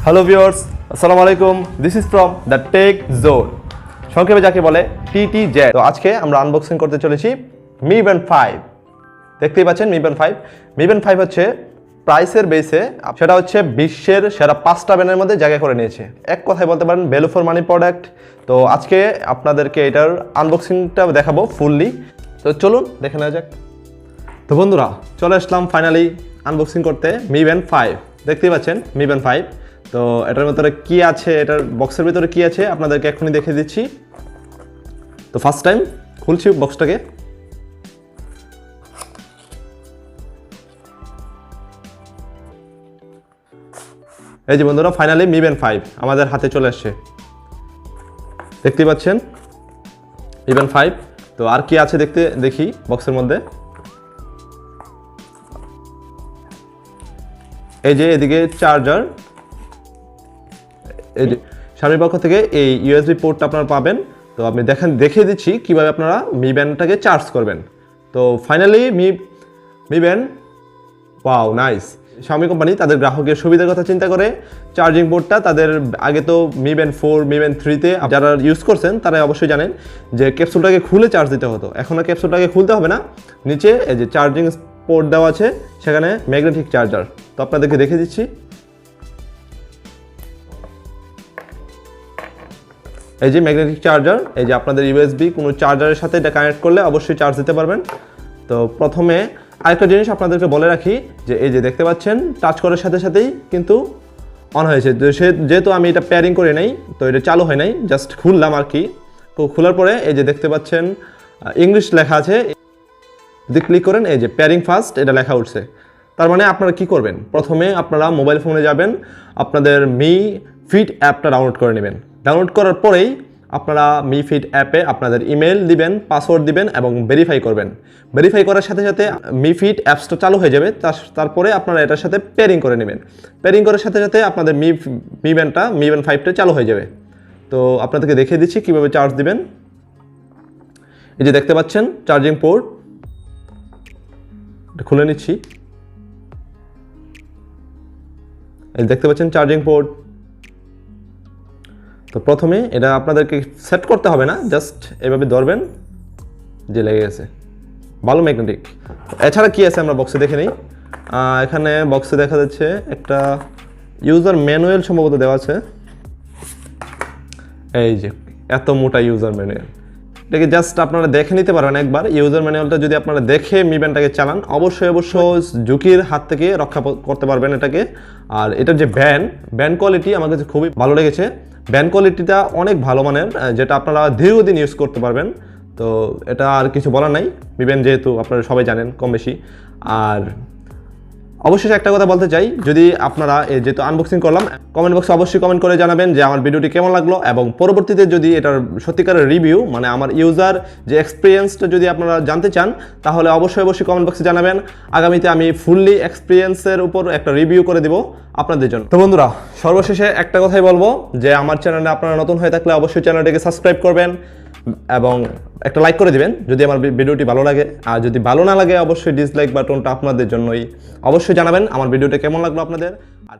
Hello viewers, আসসালামু আলাইকুম। This is from the tech zone, সংক্ষেপে যাকে বলে TTZ। তো আজকে আমরা আনবক্সিং করতে চলেছি Mi Band 5। দেখতেই পাচ্ছেন Mi Band 5। Mi Band 5 হচ্ছে প্রাইসের বেসে সেটা হচ্ছে বিশ্বের সেরা 5টা ব্যান্ডের মধ্যে জায়গা করে নিয়েছে। এক কথায় বলতে পারেন ভ্যালু ফর মানি প্রোডাক্ট। তো আজকে আপনাদেরকে এটার আনবক্সিংটা দেখাবো ফুললি। তো চলুন দেখে নেওয়া যাক। তো বন্ধুরা, চলে আসলাম ফাইনালি আনবক্সিং করতে Mi Band 5। দেখতেই পাচ্ছেন Mi Band 5। তো এটার ভিতরে কি আছে, এটার বক্সের ভিতরে কি আছে আপনাদেরকে এখনই দেখিয়ে দিচ্ছি। তো ফার্স্ট টাইম খুলছি বক্সটাকে। এই যে বন্ধুরা, ফাইনালি Mi Band 5 আমাদের হাতে চলে আসছে। দেখতেই পাচ্ছেন Mi Band 5। তো আর কি আছে দেখি বক্সের মধ্যে। এই যে এদিকে চার্জার, এই যে সামনের পক্ষ থেকে এই USB পোর্টটা আপনারা পাবেন। তো আমি দেখিয়ে দিচ্ছি কিভাবে আপনারা Mi Bandটাকে চার্জ করবেন। তো finally Mi Band, wow nice. Xiaomi company তাদের গ্রাহকের সুবিধার কথা চিন্তা করে চার্জিং পোর্টটা তাদের আগে তো Mi Band 4, Mi Band 3-তে যারা ইউজ করছেন তারা অবশ্যই জানেন যে ক্যাপসুলটাকে খুলে চার্জ দিতে হতো। এখন আর ক্যাপসুলটাকে খুলতে হবে না, নিচে এই যে চার্জিং পোর্ট দেওয়া আছে, সেখানে ম্যাগনেটিক চার্জার। তো আপনাদেরকে দেখিয়ে দিচ্ছি। এই যে ম্যাগনেটিক চার্জার, এই যে আপনাদের USB কোনো চার্জারের সাথে এটা কানেক্ট করলে অবশ্যই চার্জ দিতে পারবেন। তো প্রথমে আরেকটা জিনিস আপনাদেরকে বলে রাখি যে এই যে দেখতে পাচ্ছেন টাচ করার সাথে সাথেই কিন্তু অন হয়েছে। যেহেতু আমি এটা পেয়ারিং করে নাই, তো এটা চালু হয় নাই, জাস্ট খুললাম আর কি। তো খোলার পরে এই যে দেখতে পাচ্ছেন ইংলিশ লেখা আছে, যদি ক্লিক করেন এই যে পেয়ারিং ফার্স্ট এটা লেখা উঠছে। তার মানে আপনারা কি করবেন, প্রথমে আপনারা মোবাইল ফোনে যাবেন, আপনাদের Mi Fit অ্যাপটা ডাউনলোড করে নেবেন। ডাউনলোড করার পরেই আপনারা Mi Fit অ্যাপে আপনাদের ইমেল দিবেন, পাসওয়ার্ড দিবেন এবং ভেরিফাই করবেন। ভেরিফাই করার সাথে সাথে Mi Fit অ্যাপসটা চালু হয়ে যাবে। তারপরে আপনারা এটার সাথে পেয়ারিং করে নেবেন। পেয়ারিং করার সাথে সাথে আপনাদের Mi Band 5টা চালু হয়ে যাবে। তো আপনাদেরকে দেখিয়ে দিচ্ছি কীভাবে চার্জ দিবেন। এই যে দেখতে পাচ্ছেন চার্জিং পোর্ট, এটা খুলে নিচ্ছি। এই দেখতে পাচ্ছেন চার্জিং পোর্ট। তো প্রথমে এটা আপনাদেরকে সেট করতে হবে না, জাস্ট এভাবে ধরবেন, যে লেগে গেছে, ভালো ম্যাগনেটিক। এছাড়া কি আছে আমরা বক্সে দেখে নিই। এখানে বক্সে দেখা যাচ্ছে একটা ইউজার ম্যানুয়াল সম্ভবত দেওয়া আছে। এই যে এত মোটা ইউজার ম্যানুয়াল, এটাকে জাস্ট আপনারা দেখে নিতে পারবেন একবার। ইউজার ম্যানুয়ালটা যদি আপনারা দেখে Mi Bandটাকে চালান, অবশ্যই ঝুঁকির হাত থেকে রক্ষা করতে পারবেন এটাকে। আর এটার যে ব্যান্ড কোয়ালিটি আমার কাছে খুবই ভালো লেগেছে। ব্যান্ড কোয়ালিটিটা অনেক ভালো মানের, যেটা আপনারা দীর্ঘদিন ইউজ করতে পারবেন। তো এটা আর কিছু বলার নাই, Mi Band যেহেতু আপনারা সবাই জানেন কম বেশি। আর অবশ্যই একটা কথা বলতে চাই, যদি আপনারা যেহেতু আনবক্সিং করলাম, কমেন্ট বক্সে অবশ্যই কমেন্ট করে জানাবেন যে আমার ভিডিওটি কেমন লাগলো, এবং পরবর্তীতে যদি এটার সত্যিকারের রিভিউ, মানে আমার ইউজার যে এক্সপিরিয়েন্সটা যদি আপনারা জানতে চান, তাহলে অবশ্যই কমেন্ট বক্সে জানাবেন। আগামীতে আমি ফুললি এক্সপিরিয়েন্সের উপর একটা রিভিউ করে দেব আপনাদের জন্য। তো বন্ধুরা, সর্বশেষে একটা কথাই বলবো যে আমার চ্যানেলে আপনারা নতুন হয়ে থাকলে অবশ্যই চ্যানেলটিকে সাবস্ক্রাইব করবেন এবং একটা লাইক করে দিবেন যদি আমার ভিডিওটি ভালো লাগে। আর যদি ভালো না লাগে অবশ্যই ডিসলাইক বাটনটা আপনাদের জন্যই। অবশ্যই জানাবেন আমার ভিডিওটা কেমন লাগলো আপনাদের। আর